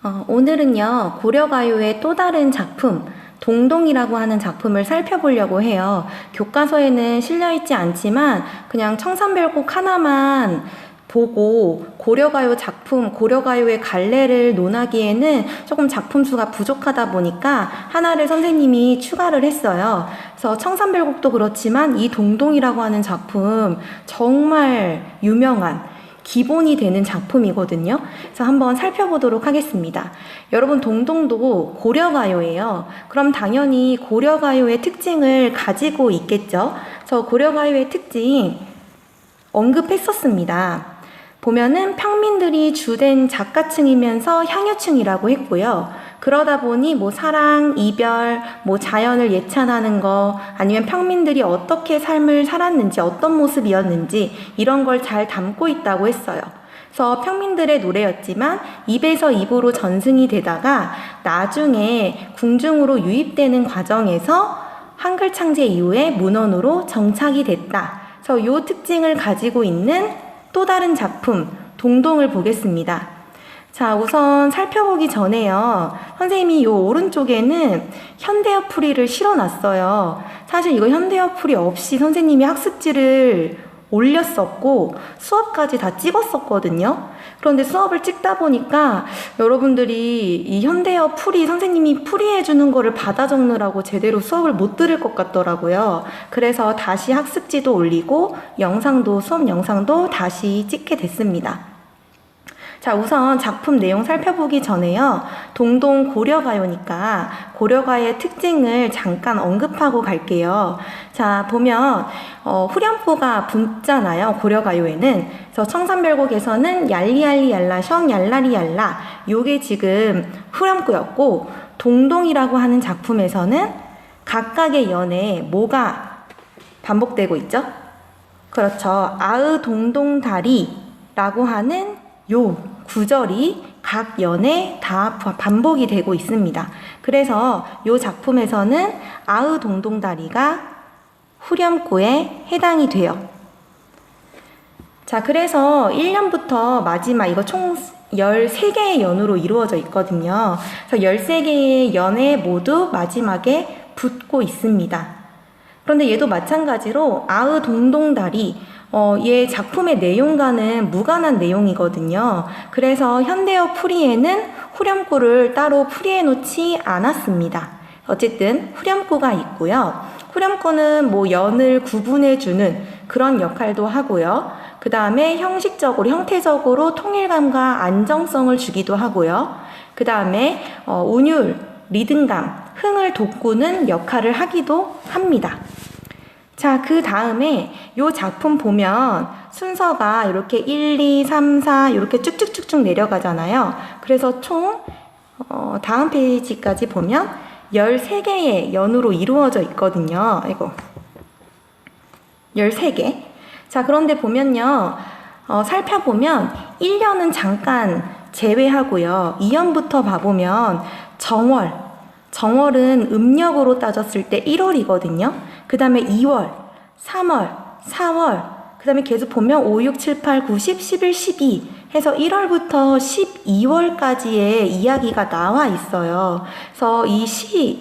오늘은요, 고려가요의 또 다른 작품, 동동이라고 하는 작품을 살펴보려고 해요. 교과서에는 실려있지 않지만 그냥 청산별곡 하나만 보고 고려가요 작품, 고려가요의 갈래를 논하기에는 조금 작품 수가 부족하다 보니까 하나를 선생님이 추가를 했어요. 그래서 청산별곡도 그렇지만 이 동동이라고 하는 작품 정말 유명한 기본이 되는 작품이거든요. 그래서 한번 살펴보도록 하겠습니다. 여러분, 동동도 고려가요예요. 그럼 당연히 고려가요의 특징을 가지고 있겠죠. 그래서 고려가요의 특징 언급했었습니다. 보면은 평민들이 주된 작가층이면서 향유층이라고 했고요. 그러다 보니 뭐 사랑, 이별, 뭐 자연을 예찬하는 거, 아니면 평민들이 어떻게 삶을 살았는지, 어떤 모습이었는지 이런 걸 잘 담고 있다고 했어요. 그래서 평민들의 노래였지만 입에서 입으로 전승이 되다가 나중에 궁중으로 유입되는 과정에서 한글 창제 이후에 문헌으로 정착이 됐다. 그래서 이 특징을 가지고 있는 또 다른 작품, 동동을 보겠습니다. 자, 우선 살펴보기 전에요. 선생님이 이 오른쪽에는 현대어 풀이를 실어놨어요. 사실 이거 현대어 풀이 없이 선생님이 학습지를 올렸었고 수업까지 다 찍었었거든요. 그런데 수업을 찍다 보니까 여러분들이 이 현대어 풀이 선생님이 풀이해주는 거를 받아 적느라고 제대로 수업을 못 들을 것 같더라고요. 그래서 다시 학습지도 올리고 수업 영상도 다시 찍게 됐습니다. 자, 우선 작품 내용 살펴보기 전에요. 동동 고려가요니까 고려가요의 특징을 잠깐 언급하고 갈게요. 자, 보면 후렴구가 붙잖아요. 고려가요에는. 그래서 청산별곡에서는 얄리얄리얄라 성 얄라리얄라 요게 지금 후렴구였고, 동동이라고 하는 작품에서는 각각의 연에 뭐가 반복되고 있죠? 그렇죠. 아으 동동다리라고 하는 요 구절이 각 연에 다 반복이 되고 있습니다. 그래서 요 작품에서는 아으 동동다리가 후렴구에 해당이 돼요. 자, 그래서 1년부터 마지막 이거 총 13개의 연으로 이루어져 있거든요. 그래서 13개의 연에 모두 마지막에 붙고 있습니다. 그런데 얘도 마찬가지로 아으 동동다리 얘 작품의 내용과는 무관한 내용이거든요. 그래서 현대어 풀이에는 후렴구를 따로 풀이해 놓지 않았습니다. 어쨌든 후렴구가 있고요. 후렴구는 뭐 연을 구분해주는 그런 역할도 하고요. 그 다음에 형태적으로 통일감과 안정성을 주기도 하고요. 그 다음에 운율, 리듬감, 흥을 돋구는 역할을 하기도 합니다. 자, 그 다음에 요 작품 보면 순서가 이렇게 1, 2, 3, 4 이렇게 쭉쭉쭉쭉 내려가잖아요. 그래서 총 다음 페이지까지 보면 13개의 연으로 이루어져 있거든요. 이거 13개. 자, 그런데 보면요. 살펴보면 1년은 잠깐 제외하고요. 2년부터 봐보면 정월은 음력으로 따졌을 때 1월이거든요. 그 다음에 2월, 3월, 4월, 그 다음에 계속 보면 5, 6, 7, 8, 9, 10, 11, 12 해서 1월부터 12월까지의 이야기가 나와 있어요. 그래서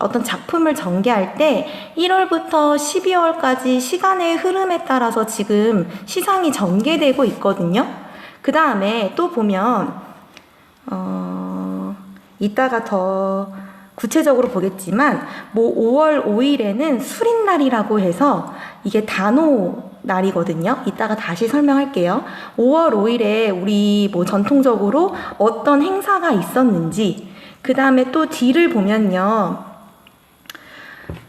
어떤 작품을 전개할 때 1월부터 12월까지 시간의 흐름에 따라서 지금 시상이 전개되고 있거든요. 그 다음에 또 보면 이따가 더 구체적으로 보겠지만 뭐 5월 5일에는 수린날이라고 해서 이게 단오 날이거든요. 이따가 다시 설명할게요. 5월 5일에 우리 뭐 전통적으로 어떤 행사가 있었는지, 그 다음에 또 뒤를 보면요.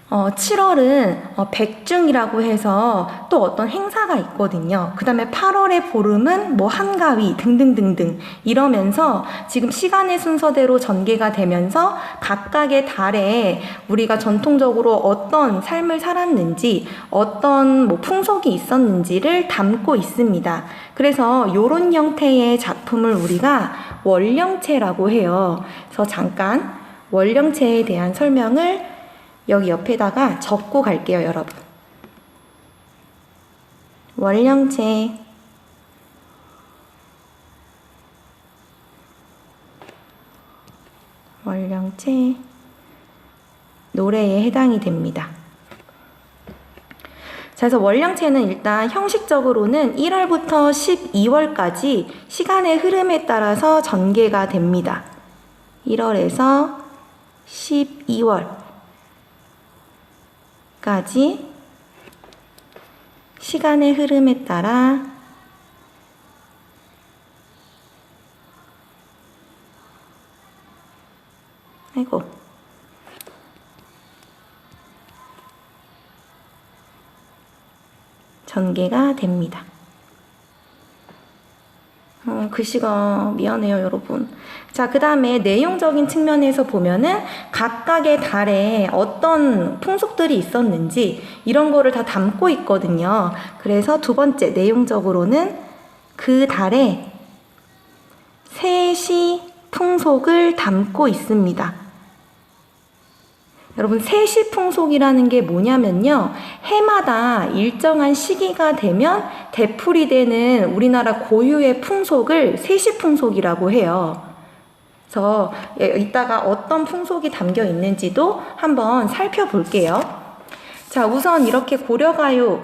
7월은 백중이라고 해서 또 어떤 행사가 있거든요. 그 다음에 8월의 보름은 뭐 한가위 등등등등 이러면서 지금 시간의 순서대로 전개가 되면서 각각의 달에 우리가 전통적으로 어떤 삶을 살았는지 어떤 뭐 풍속이 있었는지를 담고 있습니다. 그래서 이런 형태의 작품을 우리가 월령체라고 해요. 그래서 잠깐 월령체에 대한 설명을 여기 옆에다가 적고 갈게요, 여러분. 월령체. 월령체 노래에 해당이 됩니다. 자, 그래서 월령체는 일단 형식적으로는 1월부터 12월까지 시간의 흐름에 따라서 전개가 됩니다. 1월에서 12월까지 시간의 흐름에 따라 전개가 됩니다. 글씨가 미안해요, 여러분. 자, 그 다음에 내용적인 측면에서 보면은 각각의 달에 어떤 풍속들이 있었는지 이런 거를 다 담고 있거든요. 그래서 두 번째, 내용적으로는 그 달에 세시 풍속을 담고 있습니다. 여러분, 세시풍속이라는 게 뭐냐면요, 해마다 일정한 시기가 되면 되풀이 되는 우리나라 고유의 풍속을 세시풍속이라고 해요. 그래서 이따가 어떤 풍속이 담겨 있는지도 한번 살펴볼게요. 자, 우선 이렇게 고려가요,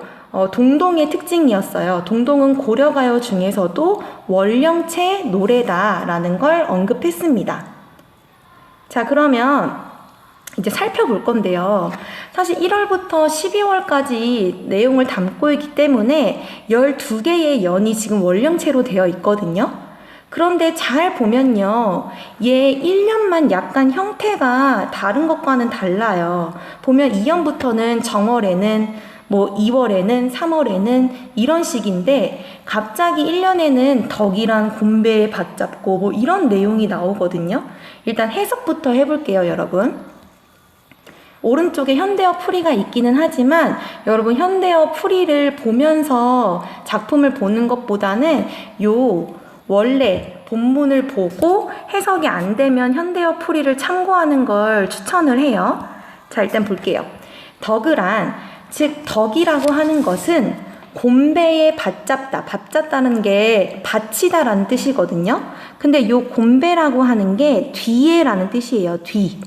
동동의 특징이었어요. 동동은 고려가요 중에서도 월령체 노래다라는 걸 언급했습니다. 자, 그러면 이제 살펴볼 건데요. 사실 1월부터 12월까지 내용을 담고 있기 때문에 12개의 연이 지금 월령체로 되어 있거든요. 그런데 잘 보면요, 얘 1년만 약간 형태가 다른 것과는 달라요. 보면 2년부터는 정월에는, 뭐 2월에는, 3월에는 이런 식인데 갑자기 1년에는 덕이랑 곰배에 받잡고 뭐 이런 내용이 나오거든요. 일단 해석부터 해볼게요, 여러분. 오른쪽에 현대어 풀이가 있기는 하지만 여러분, 현대어 풀이를 보면서 작품을 보는 것보다는 원래 본문을 보고 해석이 안 되면 현대어 풀이를 참고하는 걸 추천을 해요. 자, 일단 볼게요. 덕을한, 즉 덕이라고 하는 것은 곰배에 받잡다는 게 받치다라는 뜻이거든요. 근데 요 곰배라고 하는 게 뒤에라는 뜻이에요. 뒤.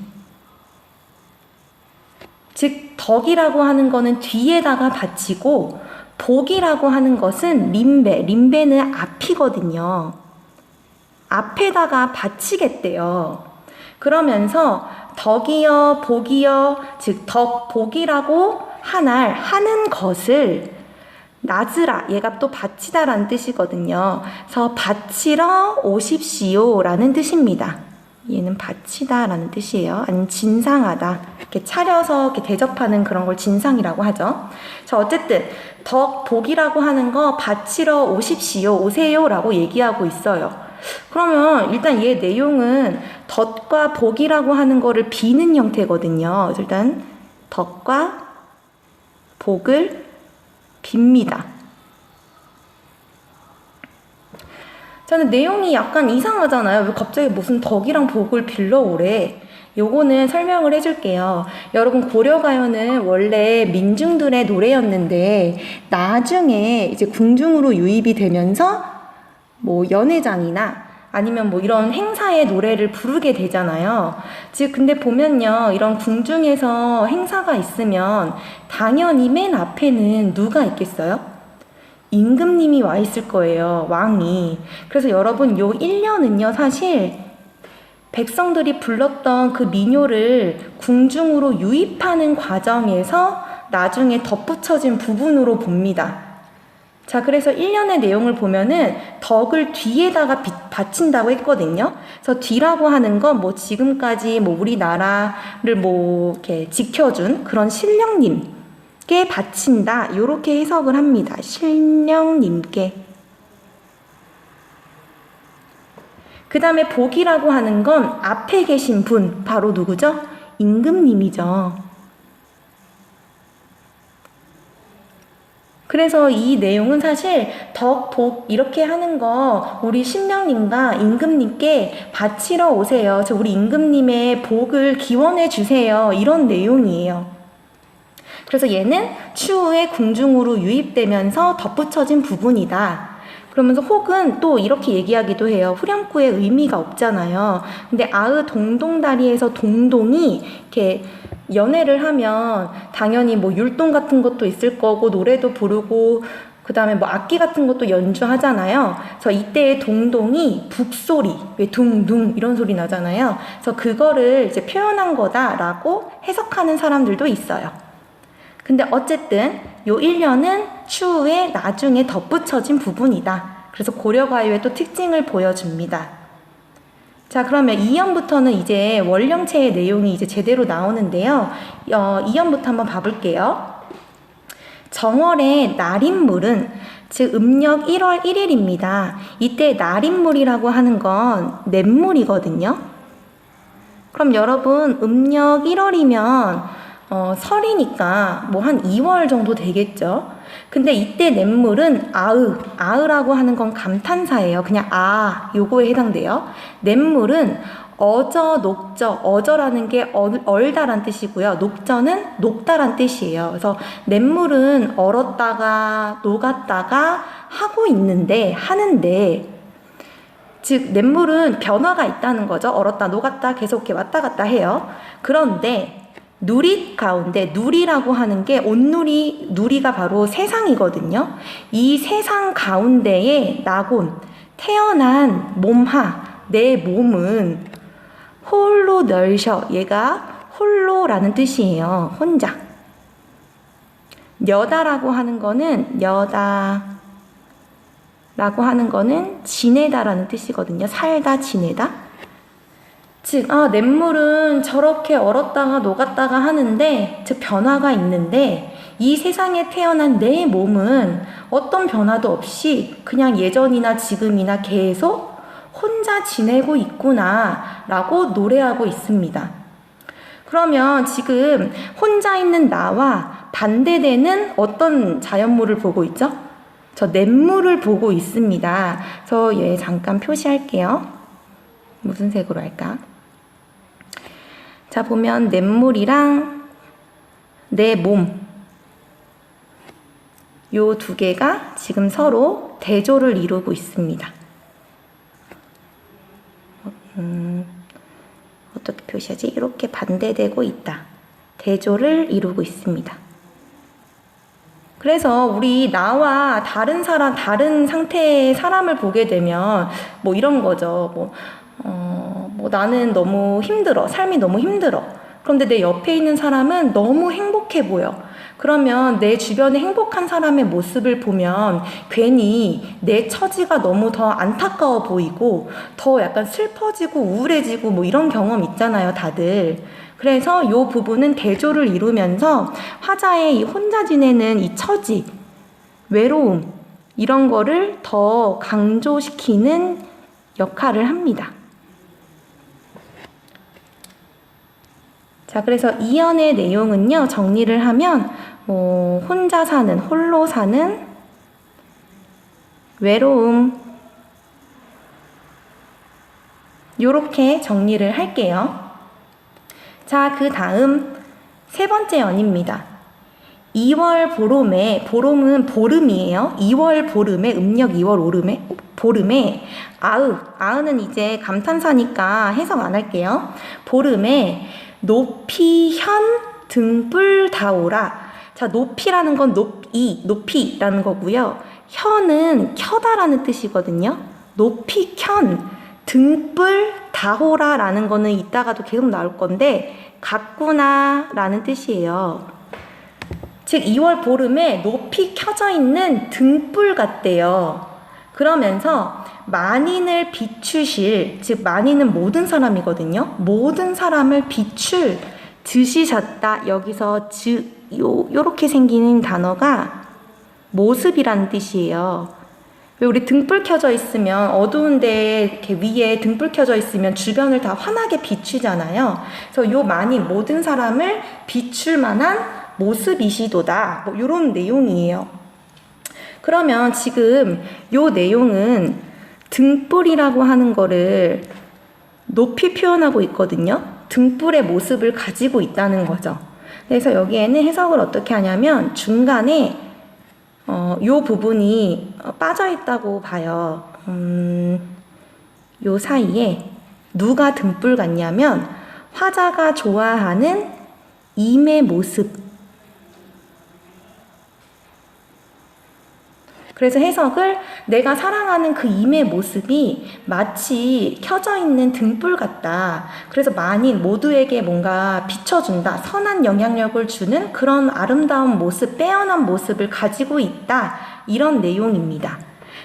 즉 덕이라고 하는 거는 뒤에다가 받치고, 복이라고 하는 것은 림배는 앞이거든요. 앞에다가 받치겠대요. 그러면서 덕이여 복이여, 즉 덕, 복이라고 하는 것을 나즈라, 얘가 또 받치다라는 뜻이거든요. 그래서 받치러 오십시오 라는 뜻입니다. 얘는 받치다라는 뜻이에요. 아니면 진상하다, 이렇게 차려서 이렇게 대접하는 그런 걸 진상이라고 하죠. 자, 어쨌든 덕, 복이라고 하는 거 받치러 오십시오, 오세요라고 얘기하고 있어요. 그러면 일단 얘 내용은 덕과 복이라고 하는 거를 비는 형태거든요. 그래서 일단 덕과 복을 빕니다. 저는 내용이 약간 이상하잖아요. 왜 갑자기 무슨 덕이랑 복을 빌러 오래? 요거는 설명을 해줄게요. 여러분, 고려가요는 원래 민중들의 노래였는데 나중에 이제 궁중으로 유입이 되면서 뭐 연회장이나 아니면 뭐 이런 행사의 노래를 부르게 되잖아요. 즉 근데 보면요, 이런 궁중에서 행사가 있으면 당연히 맨 앞에는 누가 있겠어요? 임금님이 와 있을 거예요, 왕이. 그래서 여러분, 요 1년은요 사실 백성들이 불렀던 그 민요를 궁중으로 유입하는 과정에서 나중에 덧붙여진 부분으로 봅니다. 자, 그래서 1년의 내용을 보면은 덕을 뒤에다가 받친다고 했거든요. 그래서 뒤라고 하는 건 뭐 지금까지 뭐 우리나라를 뭐 이렇게 지켜준 그런 신령님께 바친다, 요렇게 해석을 합니다. 신령님께. 그 다음에 복이라고 하는 건 앞에 계신 분, 바로 누구죠? 임금님이죠. 그래서 이 내용은 사실 덕, 복 이렇게 하는 거 우리 신령님과 임금님께 바치러 오세요. 우리 임금님의 복을 기원해 주세요. 이런 내용이에요. 그래서 얘는 추후에 궁중으로 유입되면서 덧붙여진 부분이다. 그러면서 혹은 또 이렇게 얘기하기도 해요. 후렴구에 의미가 없잖아요. 근데 아으 동동다리에서 동동이 이렇게 연애를 하면 당연히 뭐 율동 같은 것도 있을 거고 노래도 부르고 그 다음에 뭐 악기 같은 것도 연주하잖아요. 그래서 이때의 동동이 북소리, 왜 둥둥 이런 소리 나잖아요. 그래서 그거를 이제 표현한 거다라고 해석하는 사람들도 있어요. 근데 어쨌든 요 1년은 추후에 나중에 덧붙여진 부분이다. 그래서 고려가요의 또 특징을 보여줍니다. 자, 그러면 2연부터는 이제 원령체의 내용이 이제 제대로 나오는데요. 2연부터 한번 봐볼게요. 정월의 날인물은 즉 음력 1월 1일입니다. 이때 날인물이라고 하는 건 냇물이거든요. 그럼 여러분 음력 1월이면 설이니까 뭐 한 2월 정도 되겠죠. 근데 이때 냇물은 아으라고 하는 건 감탄사예요. 그냥 요거에 해당돼요. 냇물은 녹저, 어저라는 게 얼다란 뜻이고요. 녹저는 녹다란 뜻이에요. 그래서 냇물은 얼었다가 녹았다가 하는데 즉 냇물은 변화가 있다는 거죠. 얼었다 녹았다 계속 이렇게 왔다 갔다 해요. 그런데 누릿 가운데 누리라고 하는 게 누리가 바로 세상이거든요. 이 세상 가운데에 나곤 태어난 몸하 내 몸은 홀로 널셔 얘가 홀로라는 뜻이에요. 혼자. 여다라고 하는 거는 지내다라는 뜻이거든요. 살다 지내다. 즉 냇물은 저렇게 얼었다가 녹았다가 하는데 즉 변화가 있는데 이 세상에 태어난 내 몸은 어떤 변화도 없이 그냥 예전이나 지금이나 계속 혼자 지내고 있구나 라고 노래하고 있습니다. 그러면 지금 혼자 있는 나와 반대되는 어떤 자연물을 보고 있죠? 저 냇물을 보고 있습니다. 그래서 얘 잠깐 표시할게요. 무슨 색으로 할까? 자, 보면 냇물이랑 내 몸, 요 두 개가 지금 서로 대조를 이루고 있습니다. 어떻게 표시하지? 이렇게 반대되고 있다. 대조를 이루고 있습니다. 그래서 우리 나와 다른 상태의 사람을 보게 되면 뭐 이런 거죠. 나는 너무 힘들어. 삶이 너무 힘들어. 그런데 내 옆에 있는 사람은 너무 행복해 보여. 그러면 내 주변에 행복한 사람의 모습을 보면 괜히 내 처지가 너무 더 안타까워 보이고 더 약간 슬퍼지고 우울해지고 뭐 이런 경험 있잖아요, 다들. 그래서 이 부분은 대조를 이루면서 화자의 이 혼자 지내는 이 처지, 외로움 이런 거를 더 강조시키는 역할을 합니다. 자, 그래서 이연의 내용은요, 정리를 하면 혼자 사는, 홀로 사는 외로움 요렇게 정리를 할게요. 자, 그 다음 세 번째 연입니다. 2월 보름에, 보름은 보름이에요. 2월 보름에, 음력 2월 보름에 아으는 이제 감탄사니까 해석 안 할게요. 보름에 높이 현 등불 다오라. 자, 높이라는 건 높이라는 거고요. 현은 켜다라는 뜻이거든요. 높이 켠 등불 다호라라는 거는 이따가도 계속 나올 건데 같구나라는 뜻이에요. 즉 2월 보름에 높이 켜져 있는 등불 같대요. 그러면서 만인을 비추실, 즉 만인은 모든 사람이거든요. 모든 사람을 비출 드시셨다. 여기서 요렇게 생기는 단어가 모습이라는 뜻이에요. 왜 우리 등불 켜져 있으면 어두운데 이렇게 위에 등불 켜져 있으면 주변을 다 환하게 비추잖아요. 그래서 요 만인 모든 사람을 비출 만한 모습이시도다. 뭐 요런 내용이에요. 그러면 지금 요 내용은 등불이라고 하는 거를 높이 표현하고 있거든요. 등불의 모습을 가지고 있다는 거죠. 그래서 여기에는 해석을 어떻게 하냐면 중간에 요 부분이 빠져있다고 봐요. 요 사이에 누가 등불 같냐면 화자가 좋아하는 임의 모습. 그래서 해석을 내가 사랑하는 그 임의 모습이 마치 켜져 있는 등불 같다. 그래서 만인 모두에게 뭔가 비춰준다. 선한 영향력을 주는 그런 아름다운 모습, 빼어난 모습을 가지고 있다. 이런 내용입니다.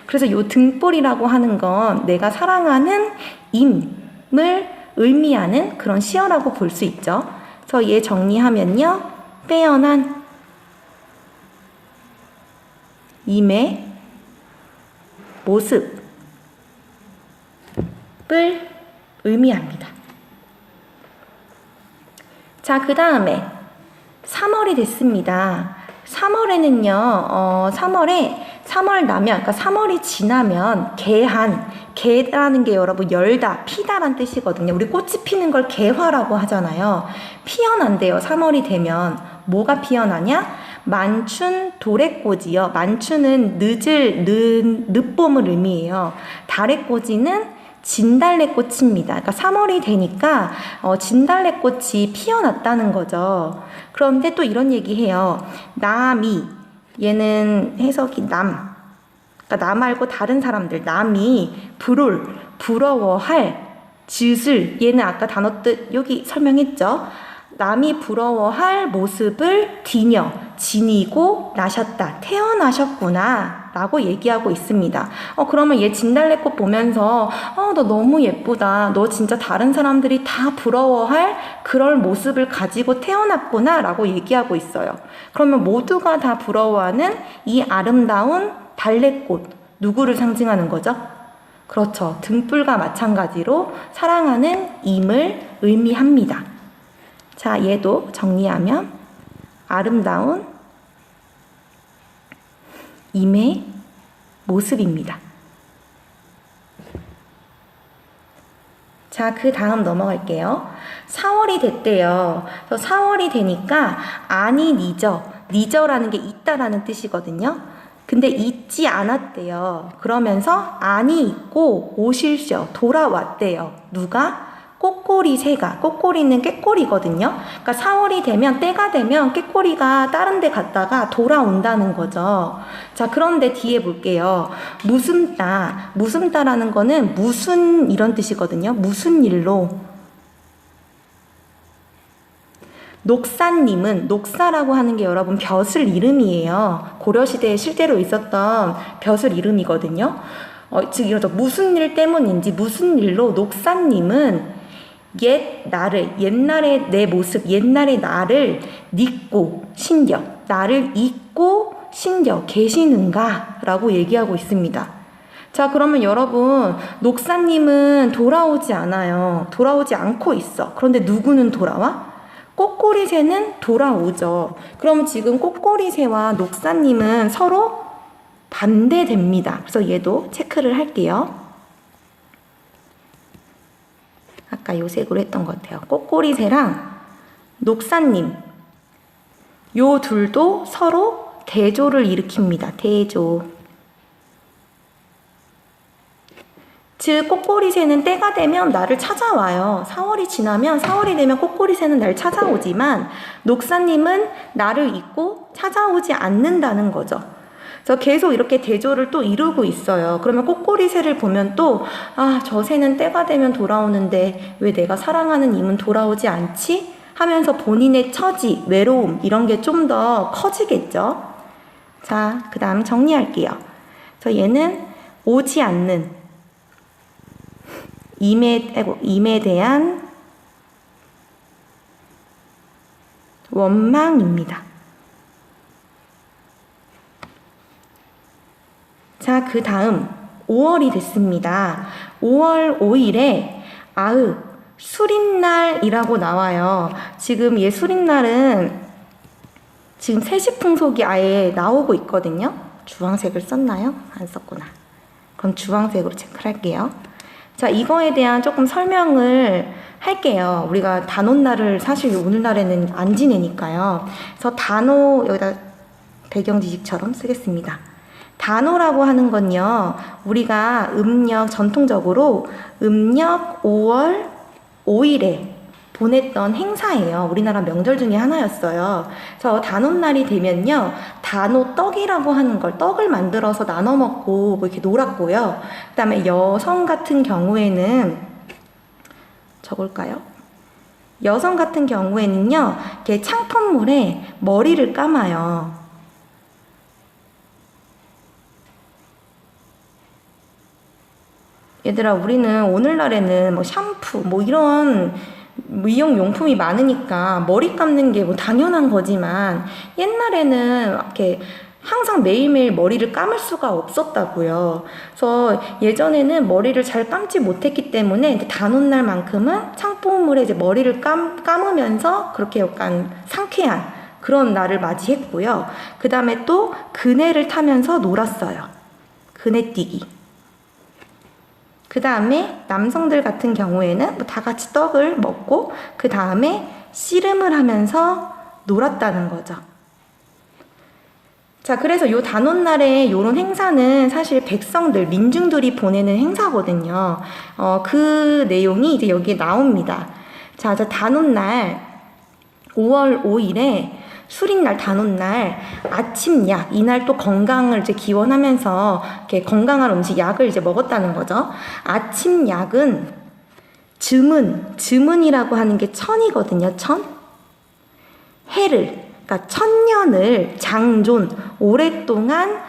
그래서 이 등불이라고 하는 건 내가 사랑하는 임을 의미하는 그런 시어라고 볼 수 있죠. 그래서 얘 정리하면요. 빼어난 임의 모습을 의미합니다. 자, 그 다음에 3월이 됐습니다. 3월에는요, 3월 나면, 그러니까 3월이 지나면 개라는 게 여러분 열다, 피다란 뜻이거든요. 우리 꽃이 피는 걸 개화라고 하잖아요. 피어난대요. 3월이 되면. 뭐가 피어나냐? 만춘 도래꽃이요. 만춘은 늦봄을 의미해요. 다래꽃이는 진달래꽃입니다. 그러니까 3월이 되니까 진달래꽃이 피어났다는 거죠. 그런데 또 이런 얘기해요. 남이, 얘는 해석이 남, 그러니까 나 말고 다른 사람들, 남이 부러워할 짓을, 얘는 아까 단어 뜻 여기 설명했죠. 남이 부러워할 모습을 지니고 나셨다. 태어나셨구나. 라고 얘기하고 있습니다. 그러면 얘 진달래꽃 보면서 너 너무 예쁘다. 너 진짜 다른 사람들이 다 부러워할 그럴 모습을 가지고 태어났구나. 라고 얘기하고 있어요. 그러면 모두가 다 부러워하는 이 아름다운 달래꽃. 누구를 상징하는 거죠? 그렇죠. 등불과 마찬가지로 사랑하는 임을 의미합니다. 자, 얘도 정리하면 아름다운 임의 모습입니다. 자, 그 다음 넘어갈게요. 4월이 됐대요. 그래서 4월이 되니까 아니 니저라는 게 있다라는 뜻이거든요. 근데 잊지 않았대요. 그러면서 아니 잊고 오실셔 돌아왔대요. 누가? 꼬꼬리새가, 꼬꼬리는 꾀꼬리거든요. 그러니까 4월이 되면, 때가 되면 꾀꼬리가 다른 데 갔다가 돌아온다는 거죠. 자, 그런데 뒤에 볼게요. 무슨따라는 거는 무슨 이런 뜻이거든요. 무슨 일로. 녹사님은, 녹사라고 하는 게 여러분 벼슬 이름이에요. 고려시대에 실제로 있었던 벼슬 이름이거든요. 즉 이러죠. 무슨 일 때문인지, 무슨 일로 녹사님은 옛날의 내 모습, 옛날의 나를 나를 잊고 신겨 계시는가? 라고 얘기하고 있습니다. 자, 그러면 여러분, 녹사님은 돌아오지 않아요. 돌아오지 않고 있어. 그런데 누구는 돌아와? 꼬꼬리새는 돌아오죠. 그럼 지금 꼬꼬리새와 녹사님은 서로 반대됩니다. 그래서 얘도 체크를 할게요. 아까 요 색으로 했던 것 같아요. 꼬꼬리새랑 녹사님, 요 둘도 서로 대조를 일으킵니다. 대조. 즉 꼬꼬리새는 때가 되면 나를 찾아와요. 4월이 지나면 4월이 되면 꼬꼬리새는 날 찾아오지만 녹사님은 나를 잊고 찾아오지 않는다는 거죠. 그래서 계속 이렇게 대조를 또 이루고 있어요. 그러면 꼬꼬리새를 보면 또 저 새는 때가 되면 돌아오는데 왜 내가 사랑하는 임은 돌아오지 않지? 하면서 본인의 처지, 외로움 이런 게 좀 더 커지겠죠. 자, 그 다음 정리할게요. 그래서 얘는 오지 않는 임에 대한 원망입니다. 자, 그 다음 5월이 됐습니다. 5월 5일에 수린날이라고 나와요. 지금 얘 수린날은 지금 세시풍속이 아예 나오고 있거든요. 주황색을 썼나요? 안 썼구나. 그럼 주황색으로 체크를 할게요. 자, 이거에 대한 조금 설명을 할게요. 우리가 단오날을 사실 오늘날에는 안 지내니까요. 그래서 단오 여기다 배경 지식처럼 쓰겠습니다. 단오라고 하는 건요, 우리가 음력, 전통적으로 음력 5월 5일에 보냈던 행사예요. 우리나라 명절 중에 하나였어요. 그래서 단오날이 되면요, 단오떡이라고 하는 걸, 떡을 만들어서 나눠 먹고 뭐 이렇게 놀았고요. 그 다음에 여성 같은 경우에는, 적을까요? 여성 같은 경우에는요, 이렇게 창법물에 머리를 감아요. 얘들아, 우리는 오늘날에는 뭐 샴푸, 뭐 이런 미용용품이 많으니까 머리 감는 게 뭐 당연한 거지만, 옛날에는 이렇게 항상 매일매일 머리를 감을 수가 없었다고요. 그래서 예전에는 머리를 잘 감지 못했기 때문에 단오날만큼은 창법물에 이제 머리를 감으면서 그렇게 약간 상쾌한 그런 날을 맞이했고요. 그 다음에 또 그네를 타면서 놀았어요. 그네뛰기. 그 다음에 남성들 같은 경우에는 뭐 다 같이 떡을 먹고 그 다음에 씨름을 하면서 놀았다는 거죠. 자, 그래서 요 단오날에 요런 행사는 사실 백성들, 민중들이 보내는 행사거든요. 그 내용이 이제 여기에 나옵니다. 자, 단오날 5월 5일에 수린날, 단오날 아침약, 이날 또 건강을 이제 기원하면서 이렇게 건강한 음식, 약을 이제 먹었다는 거죠. 아침약은 즈문이라고 하는 게 천이거든요. 천. 해를, 그러니까 천년을 장존, 오랫동안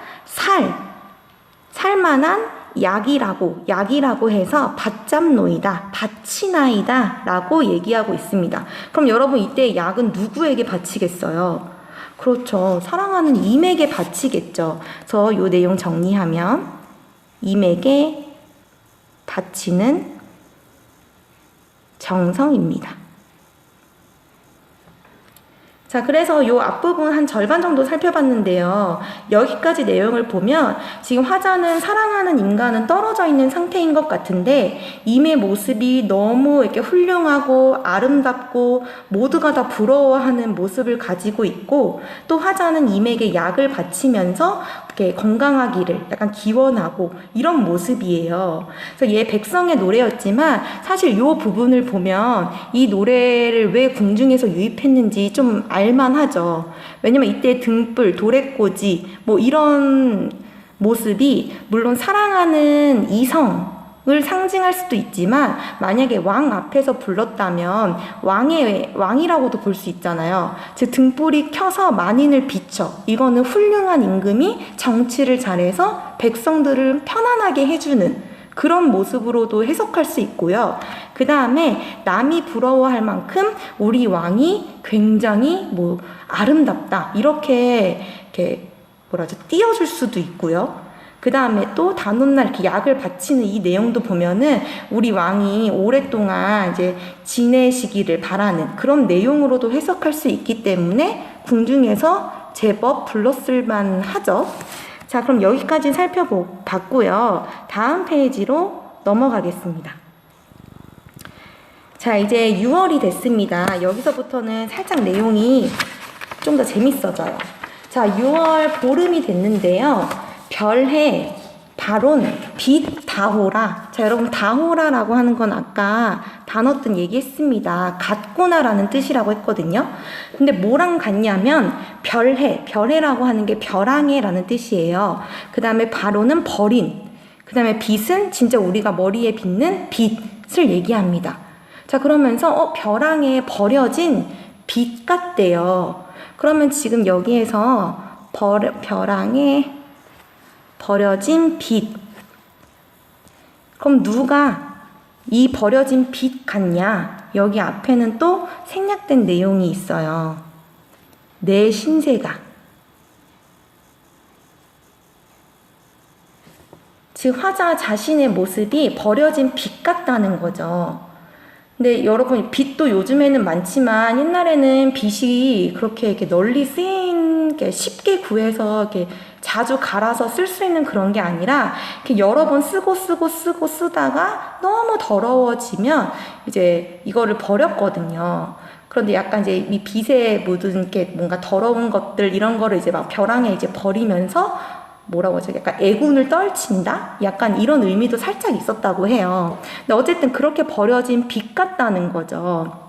살만한 약이라고 해서 받잡노이다, 바치나이다 라고 얘기하고 있습니다. 그럼 여러분, 이때 약은 누구에게 바치겠어요? 그렇죠. 사랑하는 임에게 바치겠죠. 그래서 이 내용 정리하면 임에게 바치는 정성입니다. 자, 그래서 요 앞부분 한 절반 정도 살펴봤는데요. 여기까지 내용을 보면 지금 화자는 사랑하는 인간은 떨어져 있는 상태인 것 같은데, 임의 모습이 너무 이렇게 훌륭하고 아름답고 모두가 다 부러워하는 모습을 가지고 있고, 또 화자는 임에게 약을 바치면서 이렇게 건강하기를 약간 기원하고 이런 모습이에요. 그래서 얘 백성의 노래였지만 사실 요 부분을 보면 이 노래를 왜 궁중에서 유입했는지 좀 알만하죠. 왜냐면 이때 등불, 도래꼬지 뭐 이런 모습이 물론 사랑하는 이성을 상징할 수도 있지만, 만약에 왕 앞에서 불렀다면 왕이라고도 볼 수 있잖아요. 즉 등불이 켜서 만인을 비춰, 이거는 훌륭한 임금이 정치를 잘해서 백성들을 편안하게 해주는 그런 모습으로도 해석할 수 있고요. 그 다음에 남이 부러워할 만큼 우리 왕이 굉장히 뭐 아름답다, 이렇게 띄워줄 수도 있고요. 그 다음에 또 단오날 이렇게 약을 바치는 이 내용도 보면은 우리 왕이 오랫동안 이제 지내시기를 바라는 그런 내용으로도 해석할 수 있기 때문에 궁중에서 제법 불렀을만 하죠. 자, 그럼 여기까지 살펴봤고요. 다음 페이지로 넘어가겠습니다. 자, 이제 6월이 됐습니다. 여기서부터는 살짝 내용이 좀 더 재밌어져요. 자, 6월 보름이 됐는데요. 별해, 발온, 빛, 다호라. 자, 여러분, 다호라라고 하는 건 아까 단어 뜻 얘기했습니다. 같구나라는 뜻이라고 했거든요. 근데 뭐랑 같냐면 별해라고 하는 게 벼랑해라는 뜻이에요. 그 다음에 발온은 버린, 그 다음에 빛은 진짜 우리가 머리에 빗는 빛을 얘기합니다. 자, 그러면서 벼랑에 버려진 빛 같대요. 그러면 지금 여기에서 벼랑에 버려진 빛, 그럼 누가 이 버려진 빛 같냐? 여기 앞에는 또 생략된 내용이 있어요. 내 신세가. 즉 화자 자신의 모습이 버려진 빛 같다는 거죠. 근데 여러분, 빛도 요즘에는 많지만 옛날에는 빛이 그렇게 이렇게 널리 쓰인 이렇게 쉽게 구해서 이렇게 자주 갈아서 쓸 수 있는 그런 게 아니라 이렇게 여러 번 쓰다가 너무 더러워지면 이제 이거를 버렸거든요. 그런데 약간 이제 이 빛에 묻은 게 뭔가 더러운 것들 이런 거를 이제 막 벼랑에 이제 버리면서 뭐라고 하죠? 약간 애군을 떨친다? 약간 이런 의미도 살짝 있었다고 해요. 근데 어쨌든 그렇게 버려진 빛 같다는 거죠.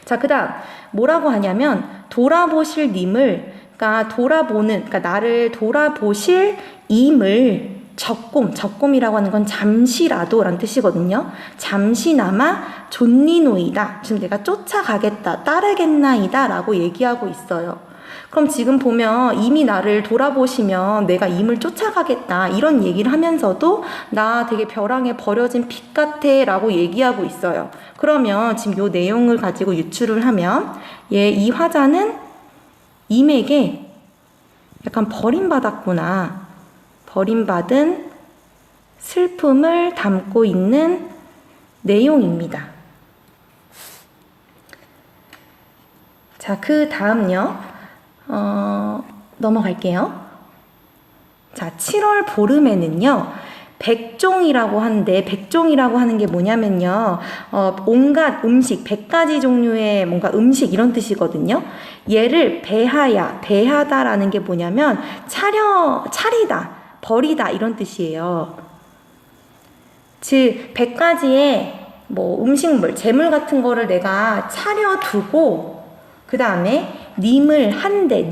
자, 그 다음 뭐라고 하냐면 돌아보실 님을, 그러니까 나를 돌아보실 임을 적금이라고 하는 건 잠시라도 라는 뜻이거든요. 잠시나마 존니노이다. 지금 내가 쫓아가겠다, 따르겠나이다 라고 얘기하고 있어요. 그럼 지금 보면 이미 나를 돌아보시면 내가 임을 쫓아가겠다 이런 얘기를 하면서도 나 되게 벼랑에 버려진 빛 같아 라고 얘기하고 있어요. 그러면 지금 요 내용을 가지고 유추를 하면 이 화자는 임에게 약간 버림받았구나, 버림받은 슬픔을 담고 있는 내용입니다. 자, 그 다음요. 넘어갈게요. 자, 7월 보름에는요, 백종이라고 하는데, 백종이라고 하는 게 뭐냐면요, 온갖 음식, 100가지 종류의 뭔가 음식 이런 뜻이거든요. 얘를 배하다라는 게 뭐냐면, 차리다, 버리다 이런 뜻이에요. 즉, 100가지의 뭐 음식물, 재물 같은 거를 내가 차려두고, 그 다음에 님을 한대,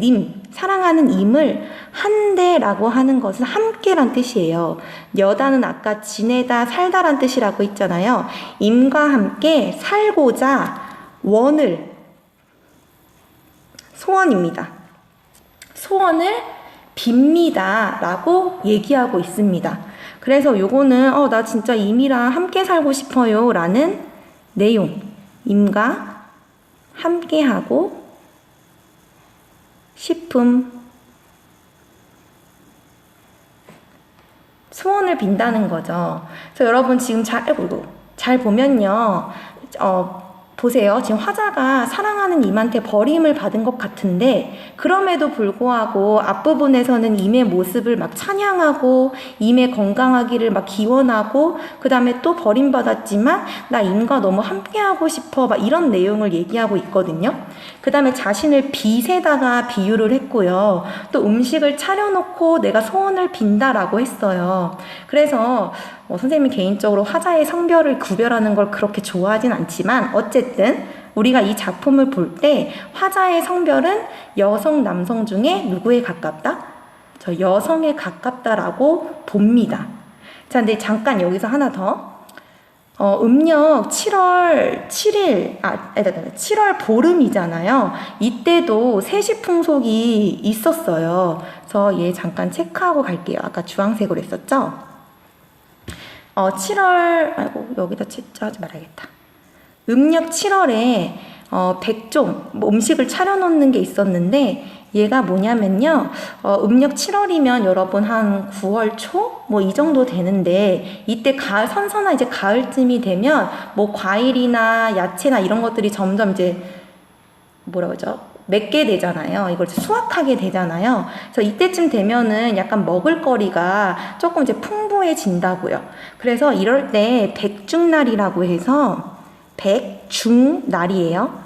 사랑하는 임을 한대라고 하는 것은 함께란 뜻이에요. 여다는 아까 지내다, 살다란 뜻이라고 했잖아요. 임과 함께 살고자 소원입니다. 소원을 빕니다 라고 얘기하고 있습니다. 그래서 요거는 나 진짜 임이랑 함께 살고 싶어요 라는 내용. 임과 함께하고 싶음, 소원을 빈다는 거죠. 그래서 여러분 지금 잘 보면요, 보세요. 지금 화자가 사랑하는 임한테 버림을 받은 것 같은데, 그럼에도 불구하고 앞부분에서는 임의 모습을 막 찬양하고 임의 건강하기를 막 기원하고, 그 다음에 또 버림받았지만 나 임과 너무 함께하고 싶어 막 이런 내용을 얘기하고 있거든요. 그 다음에 자신을 빛에다가 비유를 했고요. 또 음식을 차려놓고 내가 소원을 빈다라고 했어요. 그래서 선생님이 개인적으로 화자의 성별을 구별하는 걸 그렇게 좋아하진 않지만 어쨌든 우리가 이 작품을 볼 때 화자의 성별은 여성, 남성 중에 누구에 가깝다? 저 여성에 가깝다라고 봅니다. 자, 근데 잠깐 여기서 하나 더. 음력 7월 7일, 7월 보름이잖아요. 이때도 세시풍속이 있었어요. 그래서 얘 잠깐 체크하고 갈게요. 아까 주황색으로 했었죠? 7월, 여기다 하지 말아야겠다. 음력 7월에 백종, 음식을 차려놓는 게 있었는데, 얘가 뭐냐면요, 음력 7월이면 여러분 한 9월 초? 뭐 이 정도 되는데, 이때 선선한 이제 가을쯤이 되면, 뭐 과일이나 야채나 이런 것들이 점점 이제, 맺게 되잖아요. 이걸 수확하게 되잖아요. 그래서 이때쯤 되면은 약간 먹을거리가 조금 이제 풍부해진다고요. 그래서 이럴 때 백중날이라고 해서, 백중날이에요.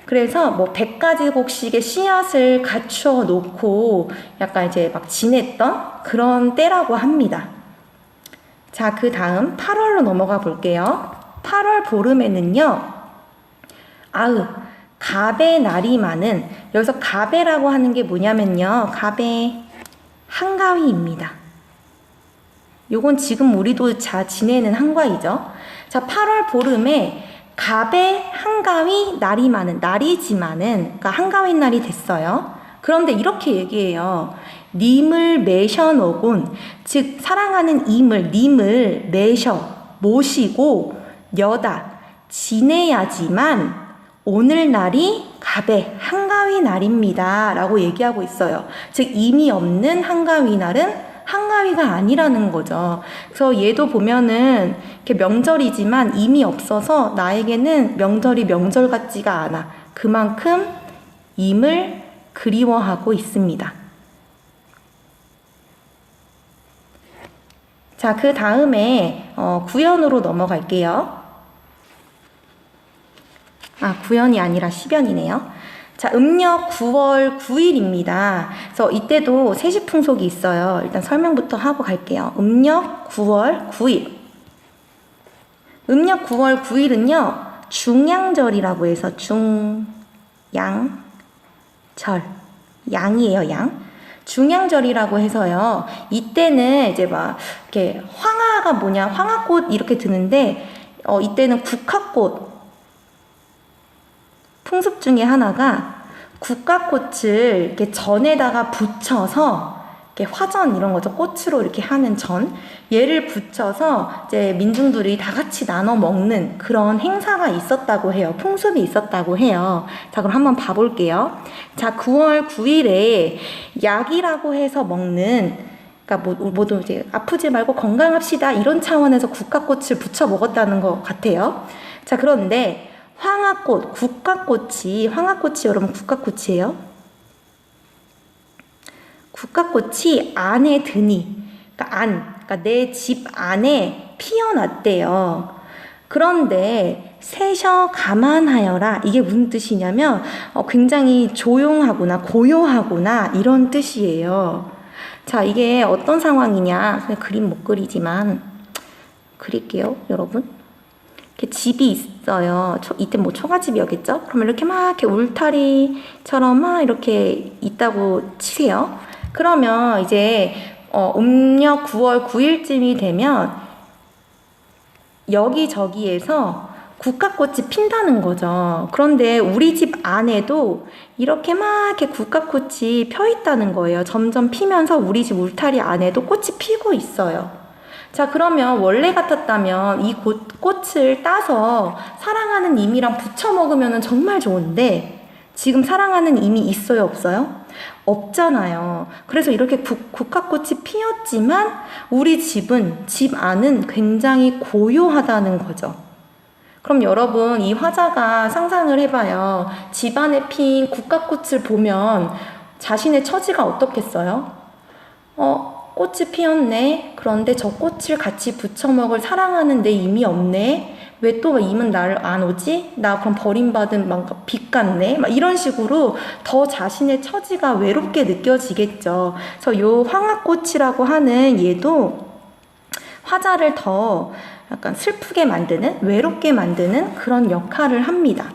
그래서 뭐 100가지 곡식의 씨앗을 갖추어 놓고 약간 이제 막 지냈던 그런 때라고 합니다. 자, 그 다음 8월로 넘어가 볼게요. 8월 보름에는요, 갑의 날이 많은, 여기서 갑이라고 하는 게 뭐냐면요, 갑의 한가위입니다. 요건 지금 우리도 지내는 한가위죠. 자, 8월 보름에 갑의 한가위 날이 많은, 날이지만은, 그러니까 한가위 날이 됐어요. 그런데 이렇게 얘기해요. 님을 매셔놓은, 즉 사랑하는 님을 모시고 여다 지내야지만 오늘날이 갑의 한가위 날입니다 라고 얘기하고 있어요. 즉 임이 없는 한가위 날은 한가위가 아니라는 거죠. 그래서 얘도 보면은 이렇게 명절이지만 임이 없어서 나에게는 명절이 명절 같지가 않아. 그만큼 임을 그리워하고 있습니다. 자, 그 다음에 구연으로 넘어갈게요. 구연이 아니라 시변이네요. 자, 음력 9월 9일입니다. 그래서 이때도 세시풍속이 있어요. 일단 설명부터 하고 갈게요. 음력 9월 9일. 음력 9월 9일은요, 중양절이라고 해서 중양절. 양이에요, 양. 중양절이라고 해서요, 이때는 이제 막, 이렇게 황화가 뭐냐, 황화꽃 이렇게 드는데, 이때는 국화꽃, 풍습 중에 하나가 국화꽃을 이렇게 전에다가 붙여서 이렇게 화전 이런 거죠. 꽃으로 이렇게 하는 전. 얘를 붙여서 이제 민중들이 다 같이 나눠 먹는 그런 행사가 있었다고 해요. 풍습이 있었다고 해요. 자, 그럼 한번 봐볼게요. 자, 9월 9일에 약이라고 해서 먹는, 그러니까 모두 이제 아프지 말고 건강합시다 이런 차원에서 국화꽃을 붙여 먹었다는 것 같아요. 자, 그런데 황화꽃, 황화꽃이 여러분 국화꽃이에요. 국화꽃이 안에 드니, 그러니까 내 집 안에 피어났대요. 그런데 세셔 감안하여라. 이게 무슨 뜻이냐면 굉장히 조용하구나, 고요하구나 이런 뜻이에요. 자, 이게 어떤 상황이냐? 그냥 그림 못 그리지만 그릴게요, 여러분. 이렇게 집이 있어요. 이때 뭐 초가집이었겠죠? 그러면 이렇게 막 이렇게 울타리처럼 막 이렇게 있다고 치세요. 그러면 이제 음력 9월 9일쯤이 되면 여기저기에서 국화꽃이 핀다는 거죠. 그런데 우리 집 안에도 이렇게 막 이렇게 국화꽃이 펴 있다는 거예요. 점점 피면서 우리 집 울타리 안에도 꽃이 피고 있어요. 자, 그러면 원래 같았다면 이 꽃을 따서 사랑하는 이미랑 부쳐 먹으면 정말 좋은데 지금 사랑하는 이미 있어요, 없어요? 없잖아요. 그래서 이렇게 국화꽃이 피었지만 우리 집 안은 굉장히 고요하다는 거죠. 그럼 여러분, 이 화자가 상상을 해봐요. 집 안에 핀 국화꽃을 보면 자신의 처지가 어떻겠어요? 꽃이 피었네. 그런데 저 꽃을 같이 부쳐 먹을 사랑하는 내 임이 없네. 왜 또 임은 나를 안 오지? 나 그럼 버림받은 막 빛 같네. 막 이런 식으로 더 자신의 처지가 외롭게 느껴지겠죠. 그래서 요 황화꽃이라고 하는 얘도 화자를 더 약간 슬프게 만드는, 외롭게 만드는 그런 역할을 합니다.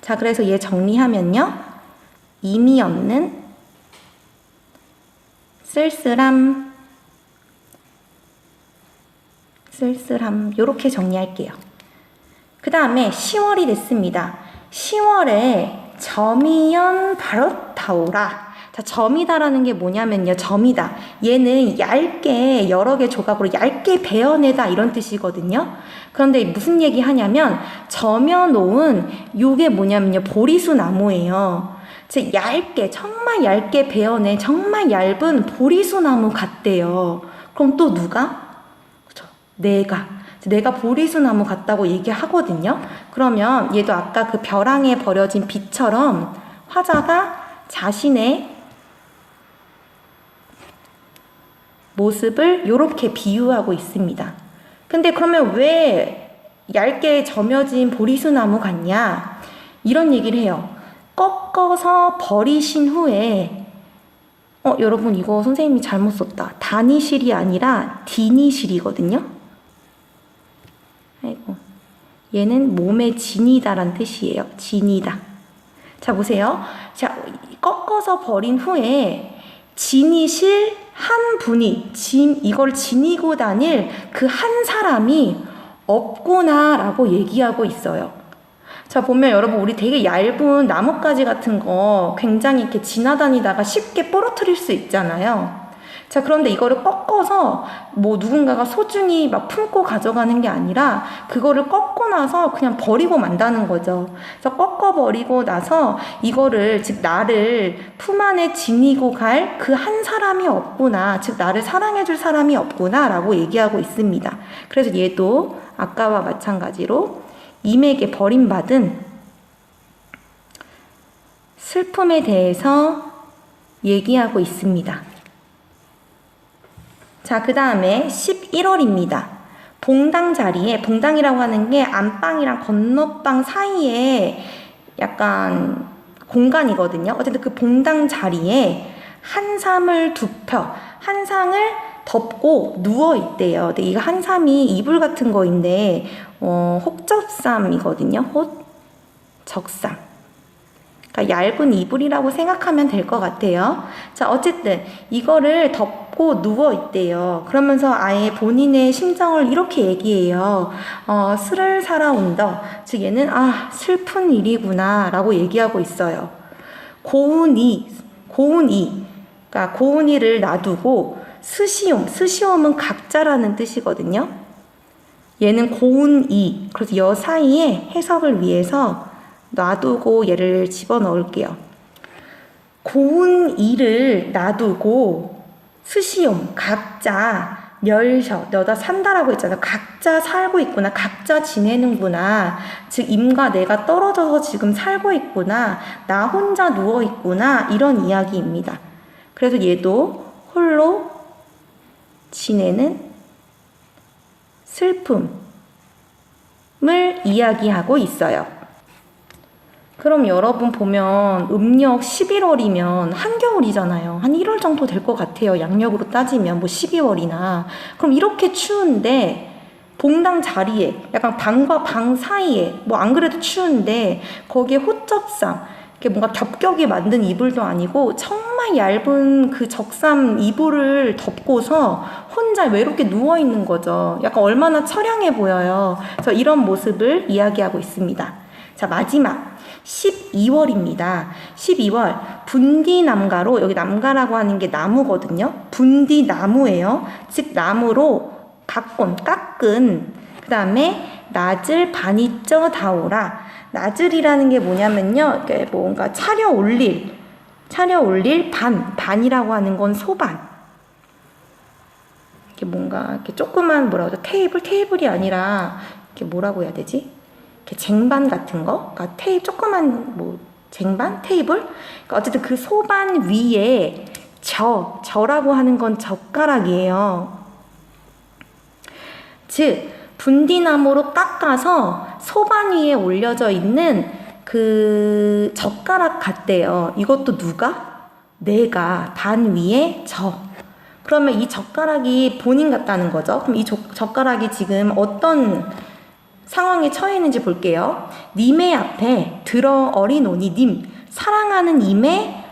자, 그래서 얘 정리하면요. 임이 없는 쓸쓸함, 요렇게 정리할게요. 그 다음에 10월이 됐습니다. 10월에 점이연 바롯타오라. 자, 점이다라는 게 뭐냐면요. 점이다. 얘는 얇게 여러 개 조각으로 얇게 베어내다 이런 뜻이거든요. 그런데 무슨 얘기 하냐면 점여놓은 요게 뭐냐면요. 보리수 나무예요. 즉 얇게 정말 얇게 베어낸 정말 얇은 보리수 나무 같대요. 그럼 또 누가? 그렇죠. 내가 보리수나무 같다고 얘기하거든요. 그러면 얘도 아까 그 벼랑에 버려진 빛처럼 화자가 자신의 모습을 이렇게 비유하고 있습니다. 근데 그러면 왜 얇게 점여진 보리수나무 같냐? 이런 얘기를 해요. 꺾어서 버리신 후에 여러분 이거 선생님이 잘못 썼다. 다니실이 아니라 디니실이거든요. 아이고, 얘는 몸의 진이다란 뜻이에요. 진이다. 자, 보세요. 자, 꺾어서 버린 후에 지니실 한 분이 이걸 지니고 다닐 그 한 사람이 없구나라고 얘기하고 있어요. 자, 보면 여러분 우리 되게 얇은 나뭇가지 같은 거 굉장히 이렇게 지나다니다가 쉽게 부러뜨릴 수 있잖아요. 자, 그런데 이거를 꺾어서 뭐 누군가가 소중히 막 품고 가져가는 게 아니라 그거를 꺾고 나서 그냥 버리고 만다는 거죠. 그래서 꺾어버리고 나서 이거를 즉 나를 품 안에 지니고 갈 그 한 사람이 없구나. 즉 나를 사랑해줄 사람이 없구나 라고 얘기하고 있습니다. 그래서 얘도 아까와 마찬가지로 임에게 버림받은 슬픔에 대해서 얘기하고 있습니다. 자, 그 다음에 11월입니다. 봉당 자리에, 봉당이라고 하는 게 안방이랑 건너방 사이에 약간 공간이거든요. 어쨌든 그 봉당 자리에 한삼을 두 펴, 한상을 덮고 누워 있대요. 근데 이거 한삼이 이불 같은 거인데 혹적삼이거든요. 혹적삼. 그러니까 얇은 이불이라고 생각하면 될 것 같아요. 자, 어쨌든 이거를 덮고 누워 있대요. 그러면서 아예 본인의 심정을 이렇게 얘기해요. 슬을 살아온다. 즉 얘는 슬픈 일이구나 라고 얘기하고 있어요. 고운이, 그러니까 고운이를 놔두고 스시옴은 각자라는 뜻이거든요. 얘는 고운이, 그래서 여 사이에 해석을 위해서 놔두고 얘를 집어넣을게요. 고운 이를 놔두고 스시옴, 각자, 너다 산다라고 했잖아. 각자 살고 있구나. 각자 지내는구나. 즉 임과 내가 떨어져서 지금 살고 있구나. 나 혼자 누워 있구나. 이런 이야기입니다. 그래서 얘도 홀로 지내는 슬픔을 이야기하고 있어요. 그럼 여러분 보면 음력 11월이면 한겨울이잖아요. 한 1월 정도 될 것 같아요. 양력으로 따지면 뭐 12월이나. 그럼 이렇게 추운데 봉당 자리에 약간 방과 방 사이에 뭐 안 그래도 추운데 거기에 호접삼, 이게 뭔가 겹겹이 만든 이불도 아니고 정말 얇은 그 적삼 이불을 덮고서 혼자 외롭게 누워 있는 거죠. 약간 얼마나 처량해 보여요. 그래서 이런 모습을 이야기하고 있습니다. 자, 마지막 12월입니다. 12월 분디남가로, 여기 남가라고 하는 게 나무거든요. 분디나무예요. 즉 나무로 깎은 그 다음에 나즐 반이쩌 다오라. 나즐이라는 게 뭐냐면요, 이렇게 뭔가 차려 올릴 반이라고 하는 건 소반. 이렇게 뭔가 이렇게 조그만 뭐라고 하죠? 테이블이 아니라 이렇게 뭐라고 해야 되지? 이렇게 쟁반 같은 거, 그러니까 조그만 뭐 쟁반, 테이블. 그러니까 어쨌든 그 소반 위에 저라고 하는 건 젓가락이에요. 즉 분디나무로 깎아서 소반 위에 올려져 있는 그 젓가락 같대요. 이것도 누가? 내가 반 위에 그러면 이 젓가락이 본인 같다는 거죠. 그럼 이 젓가락이 지금 어떤 상황에 처해 있는지 볼게요. 님의 앞에 들어 어리노니, 님, 사랑하는 임의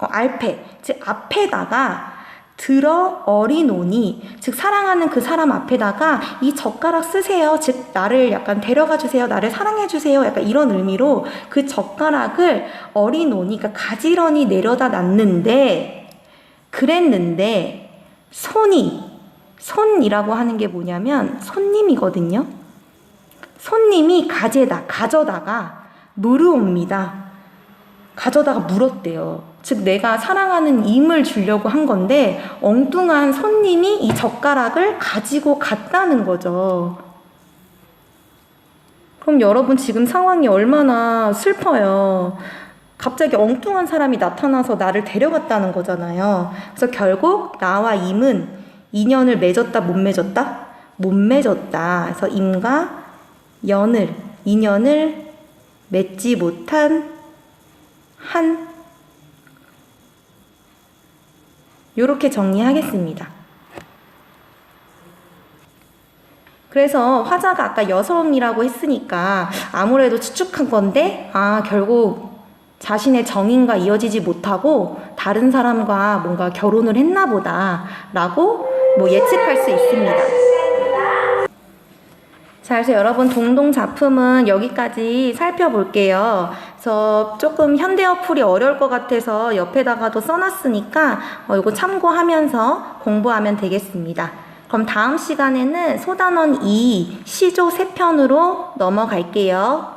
알패, 즉 앞에다가 들어 어리노니, 즉 사랑하는 그 사람 앞에다가 이 젓가락 쓰세요. 즉 나를 약간 데려가 주세요. 나를 사랑해 주세요. 약간 이런 의미로 그 젓가락을 어리노니, 그러니까 가지런히 내려다 놨는데, 그랬는데 손이라고 하는 게 뭐냐면 손님이거든요. 손님이 가져다가 물어옵니다. 가져다가 물었대요. 즉 내가 사랑하는 임을 주려고 한 건데 엉뚱한 손님이 이 젓가락을 가지고 갔다는 거죠. 그럼 여러분 지금 상황이 얼마나 슬퍼요. 갑자기 엉뚱한 사람이 나타나서 나를 데려갔다는 거잖아요. 그래서 결국 나와 임은 인연을 맺었다, 못 맺었다? 못 맺었다. 그래서 임과 인연을 맺지 못한 요렇게 정리하겠습니다. 그래서 화자가 아까 여성이라고 했으니까 아무래도 추측한 건데 결국 자신의 정인과 이어지지 못하고 다른 사람과 뭔가 결혼을 했나 보다 라고 예측할 수 있습니다. 자, 그래서 여러분 동동 작품은 여기까지 살펴볼게요. 그래서 조금 현대 어플이 어려울 것 같아서 옆에다가도 써놨으니까 이거 참고하면서 공부하면 되겠습니다. 그럼 다음 시간에는 소단원 2 시조 3편으로 넘어갈게요.